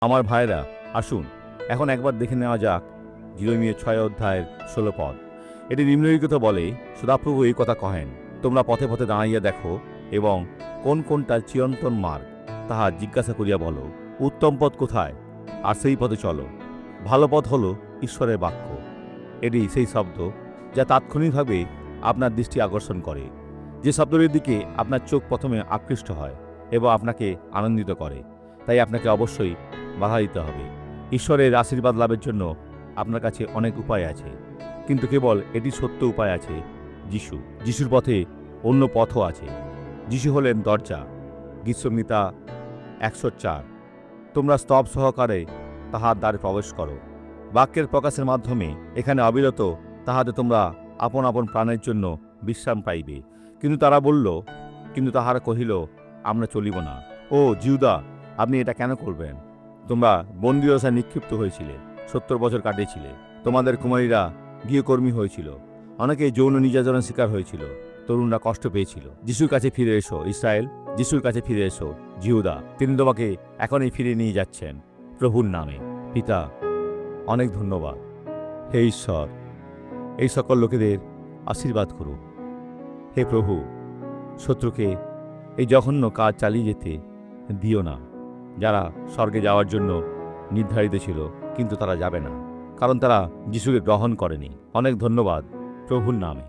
আমার ভাইরা, আসুন এখন একবার দেখে নেওয়া যাক জিরোমিও 6 অধ্যায়ের 16 পদ। এটি নিম্নলিখিত বলে, সদাপ্রভু এই কথা কহেন, তোমরা পথে পথে দাঁড়াইয়া দেখো এবং কোন কোনটা চিরন্তন মার্গ তাহা জিজ্ঞাসা করিয়া বলো। উত্তম পথ কোথায়, আর সেই পথে চলো। ভালো পথ হল ঈশ্বরের বাক্য। এটি সেই শব্দ যা তাৎক্ষণিকভাবে আপনার দৃষ্টি আকর্ষণ করে, যে শব্দটির দিকে আপনার চোখ প্রথমে আকৃষ্ট হয় এবং আপনাকে আনন্দিত করে। তাই আপনাকে অবশ্যই বাধা দিতে হবে। ঈশ্বরের আশীর্বাদ লাভের জন্য আপনার কাছে অনেক উপায় আছে, কিন্তু কেবল এটি সত্য উপায় আছে যিশু। যিশুর পথে অন্য পথও আছে। যিশু হলেন দরজা। গীতসংহিতা 104। তোমরা স্তব সহকারে তাহার দ্বারে প্রবেশ করো। বাক্যের প্রকাশের মাধ্যমে এখানে অবিরত তাহাতে তোমরা আপন আপন প্রাণের জন্য বিশ্রাম পাইবে। কিন্তু তারা বলল, কিন্তু তাহারা কহিল, আমরা চলিব না। ও জিউদা, আপনি এটা কেন করবেন? তোমরা বন্দিদশায় নিক্ষিপ্ত হয়েছিলে, 70 বছর কাটিয়েছিলে। তোমাদের কুমারীরা গৃহকর্মী হয়েছিল, অনেকে যৌন নির্যাতনের শিকার হয়েছিল, তরুণরা কষ্ট পেয়েছিল। যিশুর কাছে ফিরে এসো ইসরায়েল, যিশুর কাছে ফিরে এসো জিহুদা। তিনি তোমাকে এখনই ফিরে নিয়ে যাচ্ছেন প্রভুর নামে। পিতা, অনেক ধন্যবাদ। হে ঈশ্বর, এই সকল লোকেদের আশীর্বাদ করুন। হে প্রভু, শত্রুকে এই জঘন্য কাজ চালিয়ে যেতে দিও না, যারা স্বর্গে যাওয়ার জন্য নির্ধারিত ছিল, কিন্তু তারা যাবে না, কারণ তারা যিশুকে গ্রহণ করেনি। অনেক ধন্যবাদ প্রভুর নামে।